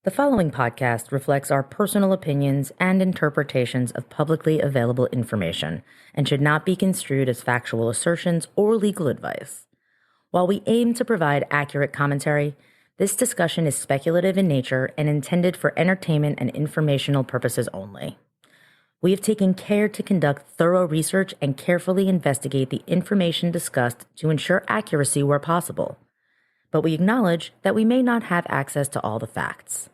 The following podcast reflects our personal opinions and interpretations of publicly available information and should not be construed as factual assertions or legal advice. While we aim to provide accurate commentary, this discussion is speculative in nature and intended for entertainment and informational purposes only. We have taken care to conduct thorough research and carefully investigate the information discussed to ensure accuracy where possible, but we acknowledge that we may not have access to all the facts.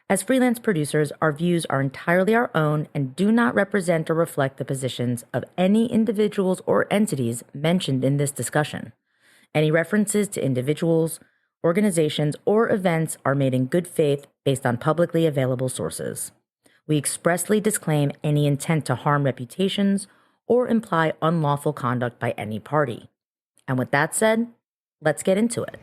As freelance producers, our views are entirely our own and do not represent or reflect the positions of any individuals or entities mentioned in this discussion. Any references to individuals, organizations, or events are made in good faith based on publicly available sources. We expressly disclaim any intent to harm reputations or imply unlawful conduct by any party. And with that said, let's get into it.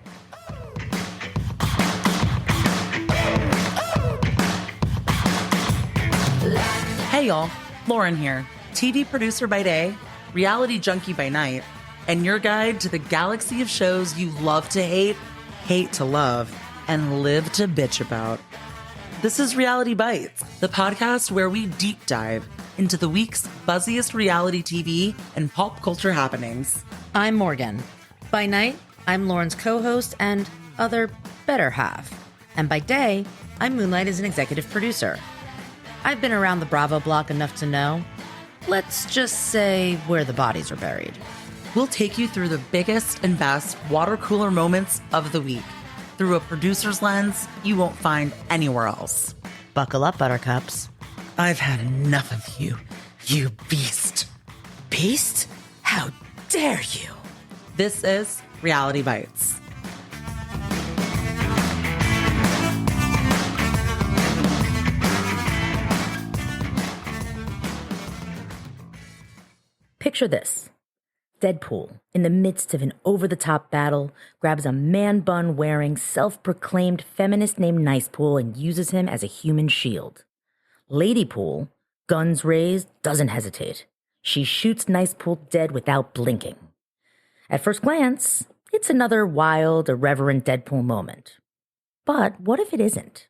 Hey y'all, Lauren here, TV producer by day, reality junkie by night, and your guide to the galaxy of shows you love to hate, hate to love, and live to bitch about. This is Reality Bites, the podcast where we deep dive into the week's buzziest reality TV and pop culture happenings. I'm Morgan. By night, I'm Lauren's co-host and other better half. And by day, I moonlight as an executive producer. I've been around the Bravo block enough to know, let's just say, where the bodies are buried. We'll take you through the biggest and best water cooler moments of the week through a producer's lens you won't find anywhere else. Buckle up, buttercups. I've had enough of you, you beast. Beast? How dare you? This is Reality Bites. Picture this. Deadpool, in the midst of an over-the-top battle, grabs a man-bun-wearing, self-proclaimed feminist named Nicepool and uses him as a human shield. Ladypool, guns raised, doesn't hesitate. She shoots Nicepool dead without blinking. At first glance, it's another wild, irreverent Deadpool moment. But what if it isn't?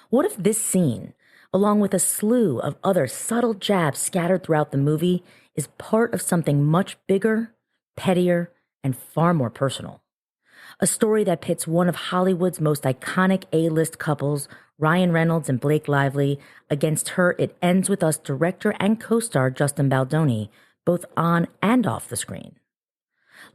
What if this scene, along with a slew of other subtle jabs scattered throughout the movie, is part of something much bigger, pettier, and far more personal? A story that pits one of Hollywood's most iconic A-list couples, Ryan Reynolds and Blake Lively, against her It Ends With Us director and co-star Justin Baldoni, both on and off the screen.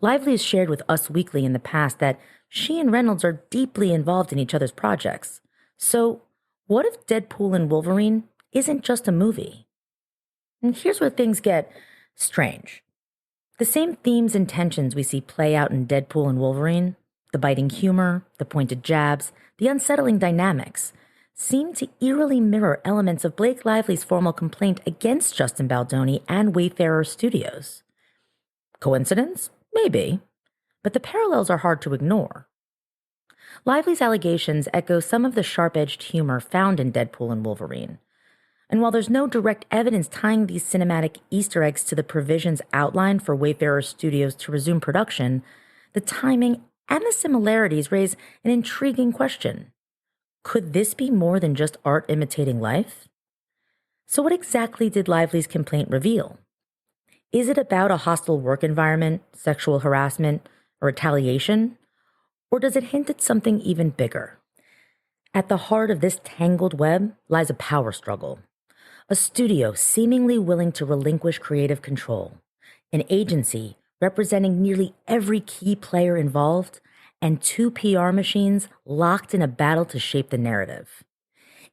Lively has shared with Us Weekly in the past that she and Reynolds are deeply involved in each other's projects. So, what if Deadpool and Wolverine isn't just a movie? And here's where things get strange. The same themes and tensions we see play out in Deadpool and Wolverine, the biting humor, the pointed jabs, the unsettling dynamics, seem to eerily mirror elements of Blake Lively's formal complaint against Justin Baldoni and Wayfarer Studios. Coincidence? Maybe. But the parallels are hard to ignore. Lively's allegations echo some of the sharp-edged humor found in Deadpool and Wolverine. And while there's no direct evidence tying these cinematic Easter eggs to the provisions outlined for Wayfarer Studios to resume production, the timing and the similarities raise an intriguing question. Could this be more than just art imitating life? So what exactly did Lively's complaint reveal? Is it about a hostile work environment, sexual harassment, or retaliation? Or does it hint at something even bigger? At the heart of this tangled web lies a power struggle. A studio seemingly willing to relinquish creative control, an agency representing nearly every key player involved, and two PR machines locked in a battle to shape the narrative.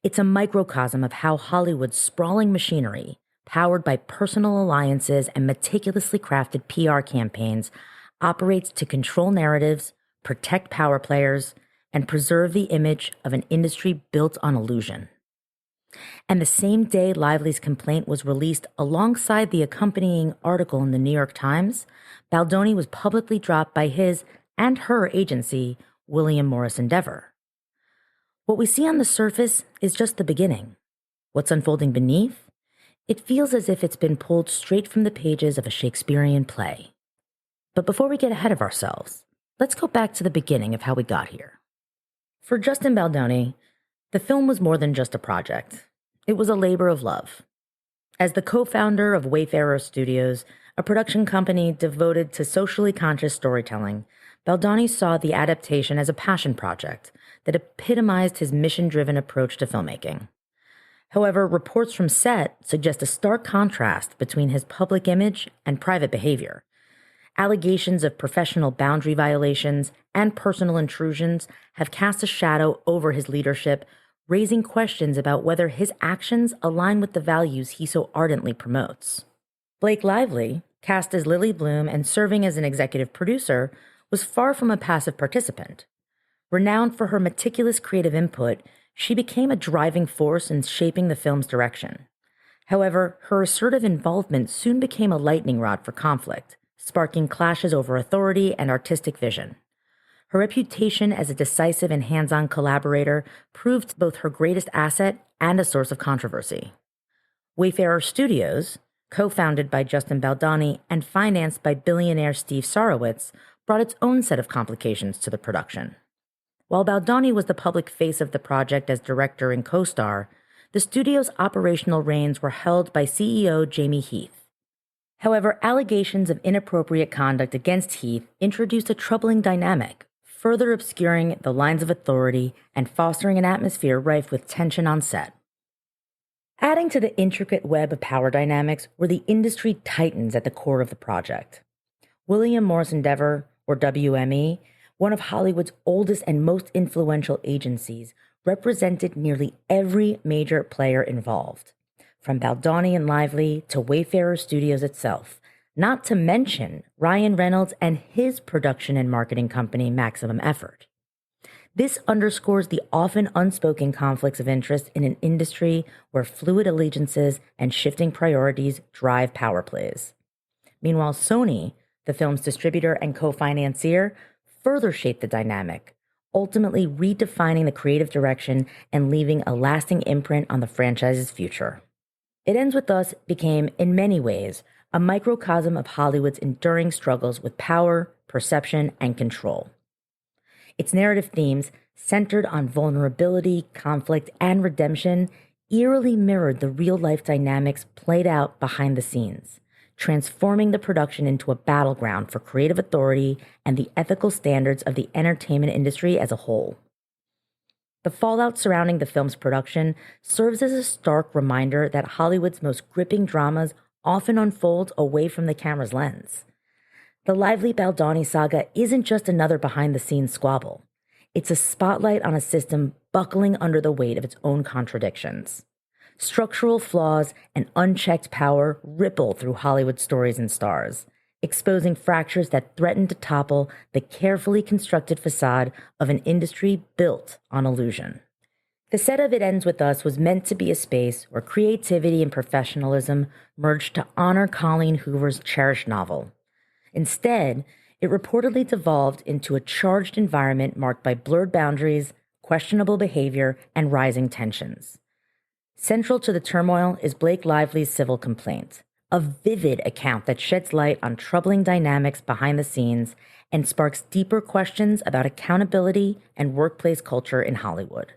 It's a microcosm of how Hollywood's sprawling machinery, powered by personal alliances and meticulously crafted PR campaigns, operates to control narratives, protect power players, and preserve the image of an industry built on illusion. And the same day Lively's complaint was released alongside the accompanying article in the New York Times, Baldoni was publicly dropped by his and her agency, William Morris Endeavor. What we see on the surface is just the beginning. What's unfolding beneath? It feels as if it's been pulled straight from the pages of a Shakespearean play. But before we get ahead of ourselves, let's go back to the beginning of how we got here. For Justin Baldoni, The film was more than just a project. It was a labor of love. As the co-founder of Wayfarer Studios, a production company devoted to socially conscious storytelling, Baldoni saw the adaptation as a passion project that epitomized his mission-driven approach to filmmaking. However, reports from set suggest a stark contrast between his public image and private behavior. Allegations of professional boundary violations and personal intrusions have cast a shadow over his leadership, raising questions about whether his actions align with the values he so ardently promotes. Blake Lively, cast as Lily Bloom and serving as an executive producer, was far from a passive participant. Renowned for her meticulous creative input, she became a driving force in shaping the film's direction. However, her assertive involvement soon became a lightning rod for conflict, sparking clashes over authority and artistic vision. Her reputation as a decisive and hands-on collaborator proved both her greatest asset and a source of controversy. Wayfarer Studios, co-founded by Justin Baldoni and financed by billionaire Steve Sarowitz, brought its own set of complications to the production. While Baldoni was the public face of the project as director and co-star, the studio's operational reins were held by CEO Jamie Heath. However, allegations of inappropriate conduct against Heath introduced a troubling dynamic, further obscuring the lines of authority and fostering an atmosphere rife with tension on set. Adding to the intricate web of power dynamics were the industry titans at the core of the project. William Morris Endeavor, or WME, one of Hollywood's oldest and most influential agencies, represented nearly every major player involved, from Baldoni and Lively to Wayfarer Studios itself, not to mention Ryan Reynolds and his production and marketing company, Maximum Effort. This underscores the often unspoken conflicts of interest in an industry where fluid allegiances and shifting priorities drive power plays. Meanwhile, Sony, the film's distributor and co-financier, further shaped the dynamic, ultimately redefining the creative direction and leaving a lasting imprint on the franchise's future. It Ends With Us became, in many ways, a microcosm of Hollywood's enduring struggles with power, perception, and control. Its narrative themes, centered on vulnerability, conflict, and redemption, eerily mirrored the real-life dynamics played out behind the scenes, transforming the production into a battleground for creative authority and the ethical standards of the entertainment industry as a whole. The fallout surrounding the film's production serves as a stark reminder that Hollywood's most gripping dramas often unfold away from the camera's lens. The Lively Baldoni saga isn't just another behind-the-scenes squabble. It's a spotlight on a system buckling under the weight of its own contradictions. Structural flaws and unchecked power ripple through Hollywood stories and stars, exposing fractures that threaten to topple the carefully constructed facade of an industry built on illusion. The set of It Ends With Us was meant to be a space where creativity and professionalism merged to honor Colleen Hoover's cherished novel. Instead, it reportedly devolved into a charged environment marked by blurred boundaries, questionable behavior, and rising tensions. Central to the turmoil is Blake Lively's civil complaint, a vivid account that sheds light on troubling dynamics behind the scenes and sparks deeper questions about accountability and workplace culture in Hollywood.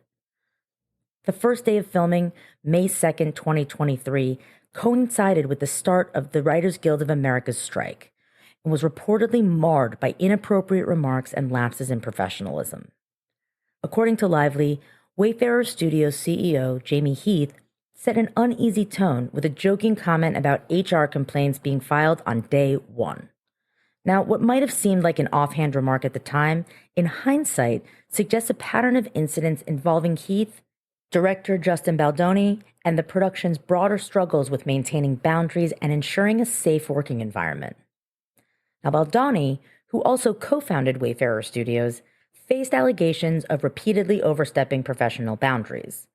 The first day of filming, May 2nd, 2023, coincided with the start of the Writers Guild of America's strike and was reportedly marred by inappropriate remarks and lapses in professionalism. According to Lively, Wayfarer Studios CEO Jamie Heath set an uneasy tone with a joking comment about HR complaints being filed on day one. Now, what might have seemed like an offhand remark at the time, in hindsight, suggests a pattern of incidents involving Heath, director Justin Baldoni, and the production's broader struggles with maintaining boundaries and ensuring a safe working environment. Now, Baldoni, who also co-founded Wayfarer Studios, faced allegations of repeatedly overstepping professional boundaries.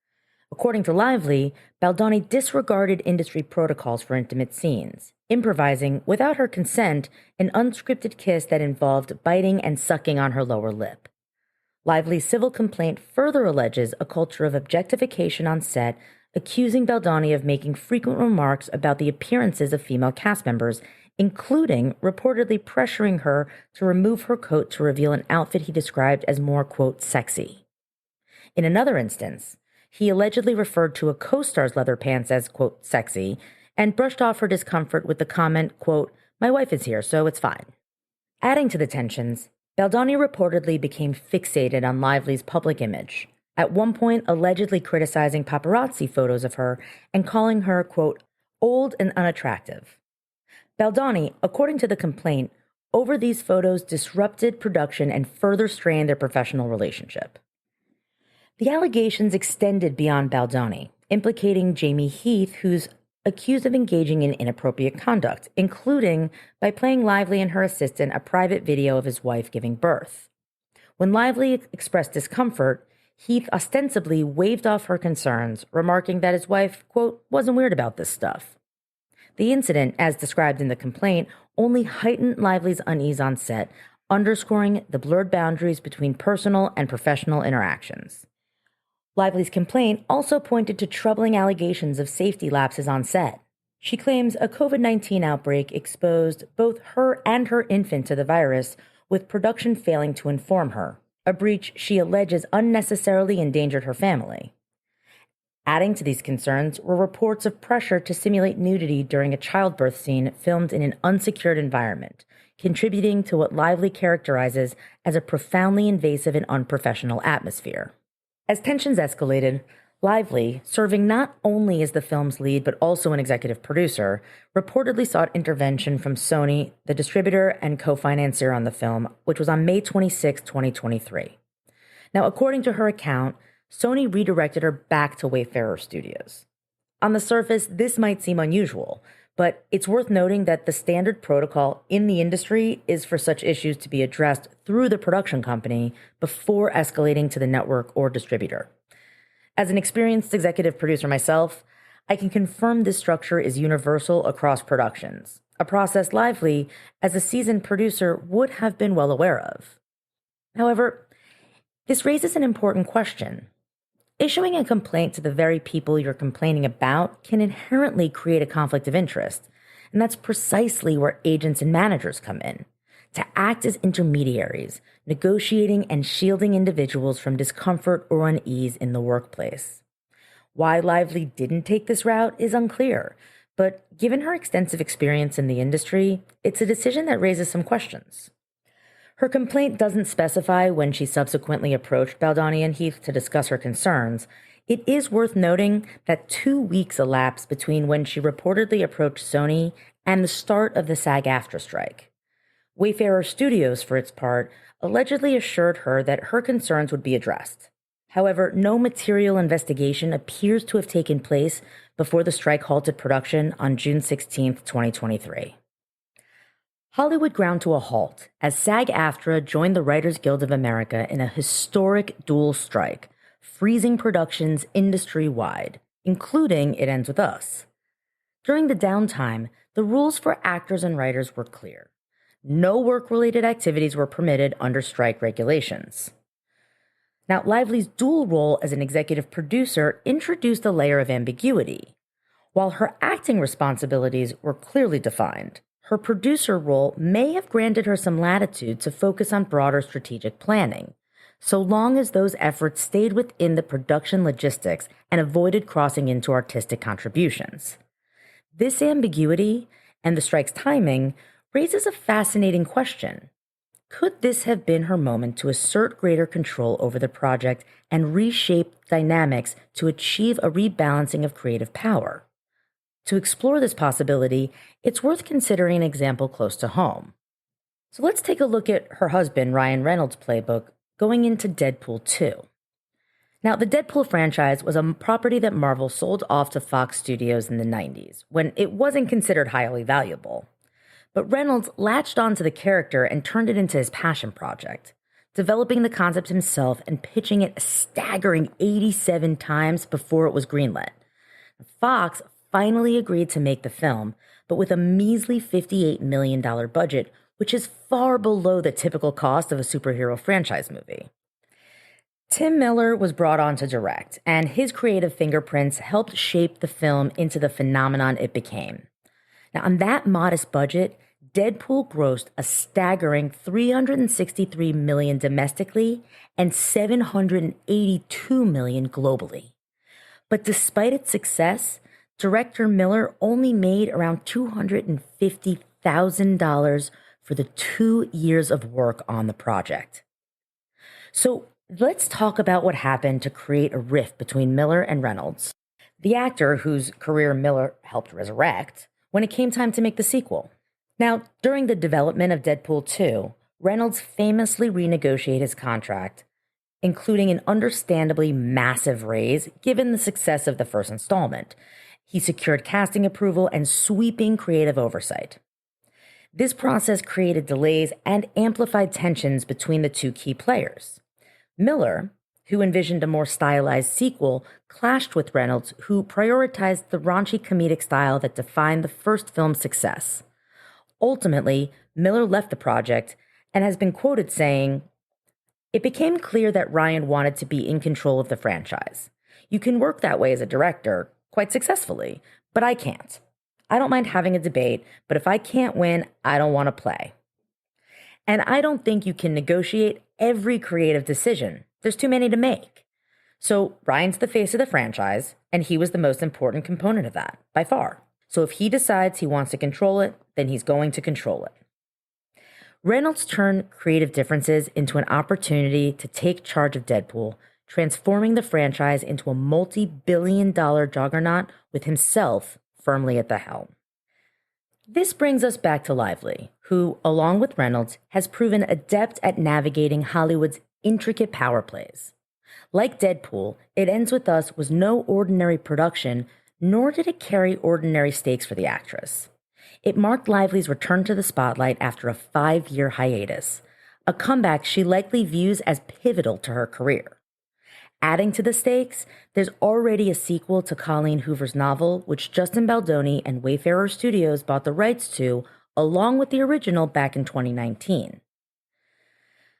According to Lively, Baldoni disregarded industry protocols for intimate scenes, improvising, without her consent, an unscripted kiss that involved biting and sucking on her lower lip. Lively's civil complaint further alleges a culture of objectification on set, accusing Baldoni of making frequent remarks about the appearances of female cast members, including reportedly pressuring her to remove her coat to reveal an outfit he described as more, quote, sexy. In another instance, He allegedly referred to a co-star's leather pants as, quote, sexy, and brushed off her discomfort with the comment, quote, my wife is here, so it's fine. Adding to the tensions, Baldoni reportedly became fixated on Lively's public image, at one point allegedly criticizing paparazzi photos of her and calling her, quote, old and unattractive. Baldoni, according to the complaint, over these photos disrupted production and further strained their professional relationship. The allegations extended beyond Baldoni, implicating Jamie Heath, who's accused of engaging in inappropriate conduct, including by playing Lively and her assistant a private video of his wife giving birth. When Lively expressed discomfort, Heath ostensibly waved off her concerns, remarking that his wife, quote, wasn't weird about this stuff. The incident, as described in the complaint, only heightened Lively's unease on set, underscoring the blurred boundaries between personal and professional interactions. Lively's complaint also pointed to troubling allegations of safety lapses on set. She claims a COVID-19 outbreak exposed both her and her infant to the virus, with production failing to inform her, a breach she alleges unnecessarily endangered her family. Adding to these concerns were reports of pressure to simulate nudity during a childbirth scene filmed in an unsecured environment, contributing to what Lively characterizes as a profoundly invasive and unprofessional atmosphere. As tensions escalated, Lively, serving not only as the film's lead but also an executive producer, reportedly sought intervention from Sony, the distributor and co-financier on the film, which was on May 26, 2023. Now, according to her account, Sony redirected her back to Wayfarer Studios. On the surface, this might seem unusual, but it's worth noting that the standard protocol in the industry is for such issues to be addressed through the production company before escalating to the network or distributor. As an experienced executive producer myself, I can confirm this structure is universal across productions, a process Lively, as a seasoned producer, would have been well aware of. However, this raises an important question. Issuing a complaint to the very people you're complaining about can inherently create a conflict of interest, and that's precisely where agents and managers come in, to act as intermediaries, negotiating and shielding individuals from discomfort or unease in the workplace. Why Lively didn't take this route is unclear, but given her extensive experience in the industry, it's a decision that raises some questions. Her complaint doesn't specify when she subsequently approached Baldoni and Heath to discuss her concerns. It is worth noting that 2 weeks elapsed between when she reportedly approached Sony and the start of the SAG-AFTRA strike. Wayfarer Studios, for its part, allegedly assured her that her concerns would be addressed. However, no material investigation appears to have taken place before the strike halted production on June 16, 2023. Hollywood ground to a halt as SAG-AFTRA joined the Writers Guild of America in a historic dual strike, freezing productions industry-wide, including It Ends With Us. During the downtime, the rules for actors and writers were clear. No work-related activities were permitted under strike regulations. Now, Lively's dual role as an executive producer introduced a layer of ambiguity. While her acting responsibilities were clearly defined, her producer role may have granted her some latitude to focus on broader strategic planning, so long as those efforts stayed within the production logistics and avoided crossing into artistic contributions. This ambiguity and the strike's timing raises a fascinating question. Could this have been her moment to assert greater control over the project and reshape dynamics to achieve a rebalancing of creative power? To explore this possibility, it's worth considering an example close to home. So let's take a look at her husband, Ryan Reynolds' playbook, going into Deadpool 2. Now, the Deadpool franchise was a property that Marvel sold off to Fox Studios in the 90s, when it wasn't considered highly valuable. But Reynolds latched onto the character and turned it into his passion project, developing the concept himself and pitching it a staggering 87 times before it was greenlit. Fox finally agreed to make the film, but with a measly $58 million budget, which is far below the typical cost of a superhero franchise movie. Tim Miller was brought on to direct, and his creative fingerprints helped shape the film into the phenomenon it became. Now, on that modest budget, Deadpool grossed a staggering $363 million domestically and $782 million globally. But despite its success, director Miller only made around $250,000 for the 2 years of work on the project. So let's talk about what happened to create a rift between Miller and Reynolds, the actor whose career Miller helped resurrect, when it came time to make the sequel. Now, during the development of Deadpool 2, Reynolds famously renegotiated his contract, including an understandably massive raise given the success of the first installment. He secured casting approval and sweeping creative oversight. This process created delays and amplified tensions between the two key players. Miller, who envisioned a more stylized sequel, clashed with Reynolds, who prioritized the raunchy comedic style that defined the first film's success. Ultimately, Miller left the project and has been quoted saying, "It became clear that Ryan wanted to be in control of the franchise. You can work that way as a director, quite successfully, but I can't. I don't mind having a debate, but if I can't win, I don't want to play." And I don't think you can negotiate every creative decision. There's too many to make. So Ryan's the face of the franchise, and he was the most important component of that, by far. So if he decides he wants to control it, then he's going to control it. Reynolds turned creative differences into an opportunity to take charge of Deadpool, transforming the franchise into a multi-billion-dollar juggernaut with himself firmly at the helm. This brings us back to Lively, who, along with Reynolds, has proven adept at navigating Hollywood's intricate power plays. Like Deadpool, It Ends With Us was no ordinary production, nor did it carry ordinary stakes for the actress. It marked Lively's return to the spotlight after a 5-year hiatus, a comeback she likely views as pivotal to her career. Adding to the stakes, there's already a sequel to Colleen Hoover's novel, which Justin Baldoni and Wayfarer Studios bought the rights to, along with the original back in 2019.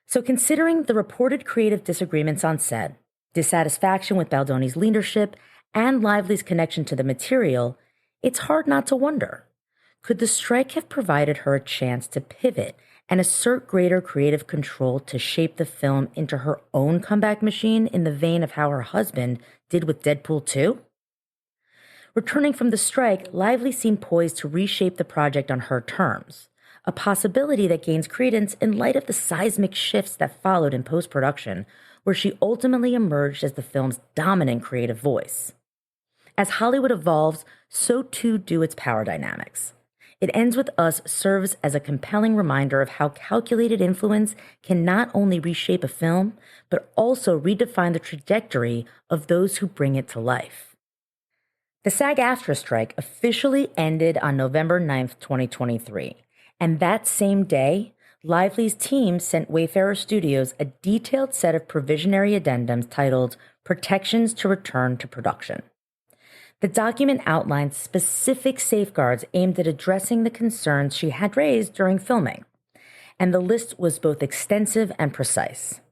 So considering the reported creative disagreements on set, dissatisfaction with Baldoni's leadership, and Lively's connection to the material, it's hard not to wonder, could the strike have provided her a chance to pivot and assert greater creative control to shape the film into her own comeback machine in the vein of how her husband did with Deadpool 2? Returning from the strike, Lively seemed poised to reshape the project on her terms, a possibility that gains credence in light of the seismic shifts that followed in post-production, where she ultimately emerged as the film's dominant creative voice. As Hollywood evolves, so too do its power dynamics. It Ends With Us serves as a compelling reminder of how calculated influence can not only reshape a film, but also redefine the trajectory of those who bring it to life. The SAG-AFTRA strike officially ended on November 9th, 2023, and that same day, Lively's team sent Wayfarer Studios a detailed set of provisionary addendums titled Protections to Return to Production. The document outlined specific safeguards aimed at addressing the concerns she had raised during filming, and the list was both extensive and precise.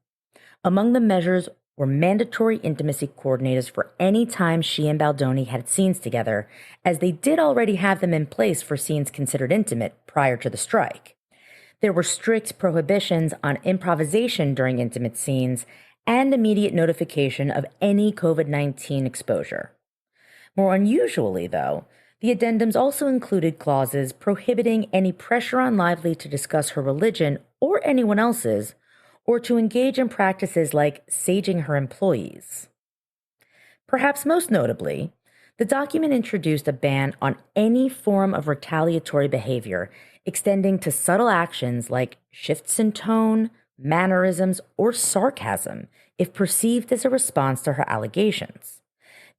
Among the measures were mandatory intimacy coordinators for any time she and Baldoni had scenes together, as they did already have them in place for scenes considered intimate prior to the strike. There were strict prohibitions on improvisation during intimate scenes and immediate notification of any COVID-19 exposure. More unusually, though, the addendums also included clauses prohibiting any pressure on Lively to discuss her religion or anyone else's, or to engage in practices like saging her employees. Perhaps most notably, the document introduced a ban on any form of retaliatory behavior, extending to subtle actions like shifts in tone, mannerisms, or sarcasm if perceived as a response to her allegations.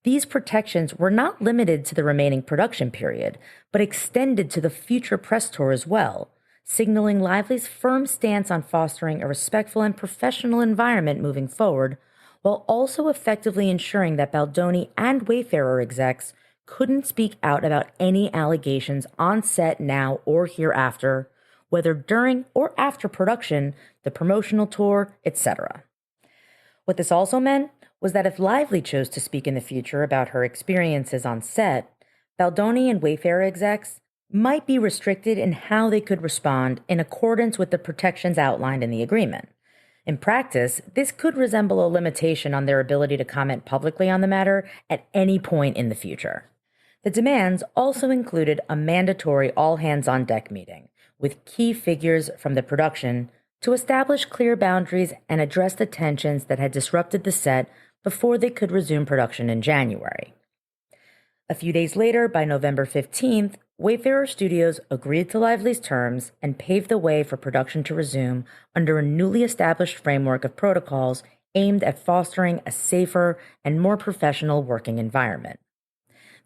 These protections were not limited to the remaining production period, but extended to the future press tour as well, signaling Lively's firm stance on fostering a respectful and professional environment moving forward, while also effectively ensuring that Baldoni and Wayfarer execs couldn't speak out about any allegations on set now or hereafter, whether during or after production, the promotional tour, etc. What this also meant was that if Lively chose to speak in the future about her experiences on set, Baldoni and Wayfarer execs might be restricted in how they could respond in accordance with the protections outlined in the agreement, In practice, this could resemble a limitation on their ability to comment publicly on the matter at any point in the future. The demands also included a mandatory all-hands-on-deck meeting with key figures from the production to establish clear boundaries and address the tensions that had disrupted the set before they could resume production in January. A few days later, by November 15th, Wayfarer Studios agreed to Lively's terms and paved the way for production to resume under a newly established framework of protocols aimed at fostering a safer and more professional working environment.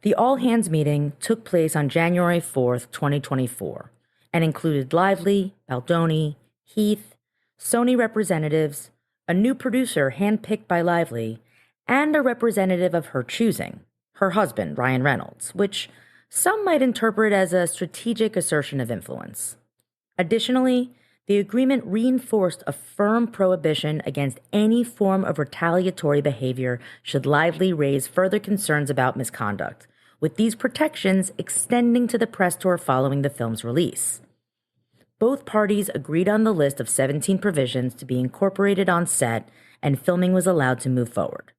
The all-hands meeting took place on January 4th, 2024, and included Lively, Baldoni, Heath, Sony representatives, a new producer handpicked by Lively, and a representative of her choosing, her husband, Ryan Reynolds, which some might interpret as a strategic assertion of influence. Additionally, the agreement reinforced a firm prohibition against any form of retaliatory behavior should Lively raise further concerns about misconduct, with these protections extending to the press tour following the film's release. Both parties agreed on the list of 17 provisions to be incorporated on set, and filming was allowed to move forward.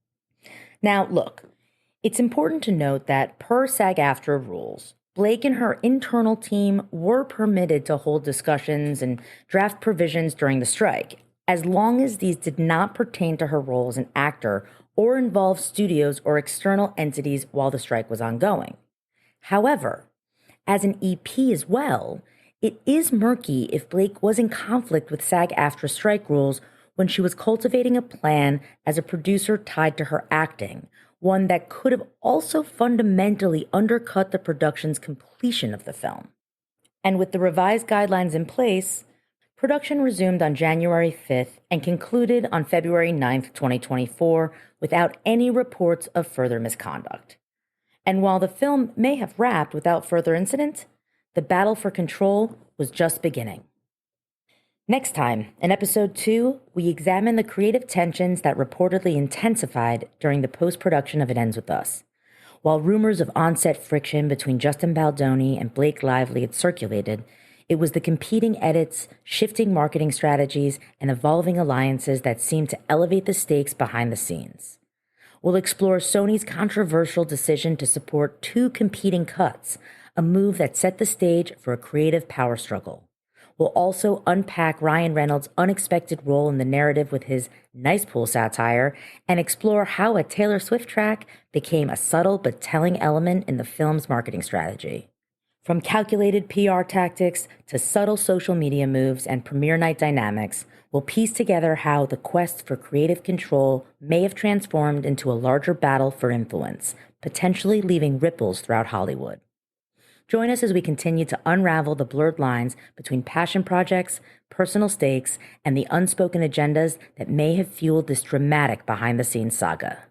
Now, look, it's important to note that per SAG-AFTRA rules, Blake and her internal team were permitted to hold discussions and draft provisions during the strike, as long as these did not pertain to her role as an actor or involve studios or external entities while the strike was ongoing. However, as an EP as well, it is murky if Blake was in conflict with SAG-AFTRA strike rules when she was cultivating a plan as a producer tied to her acting, one that could have also fundamentally undercut the production's completion of the film. And with the revised guidelines in place, production resumed on January 5th and concluded on February 9th, 2024, without any reports of further misconduct. And while the film may have wrapped without further incident, the battle for control was just beginning. Next time, in episode 2, we examine the creative tensions that reportedly intensified during the post-production of It Ends With Us. While rumors of on-set friction between Justin Baldoni and Blake Lively had circulated, it was the competing edits, shifting marketing strategies, and evolving alliances that seemed to elevate the stakes behind the scenes. We'll explore Sony's controversial decision to support 2 competing cuts, a move that set the stage for a creative power struggle. We'll also unpack Ryan Reynolds' unexpected role in the narrative with his Nice Pool satire and explore how a Taylor Swift track became a subtle but telling element in the film's marketing strategy. From calculated PR tactics to subtle social media moves and premiere night dynamics, we'll piece together how the quest for creative control may have transformed into a larger battle for influence, potentially leaving ripples throughout Hollywood. Join us as we continue to unravel the blurred lines between passion projects, personal stakes, and the unspoken agendas that may have fueled this dramatic behind-the-scenes saga.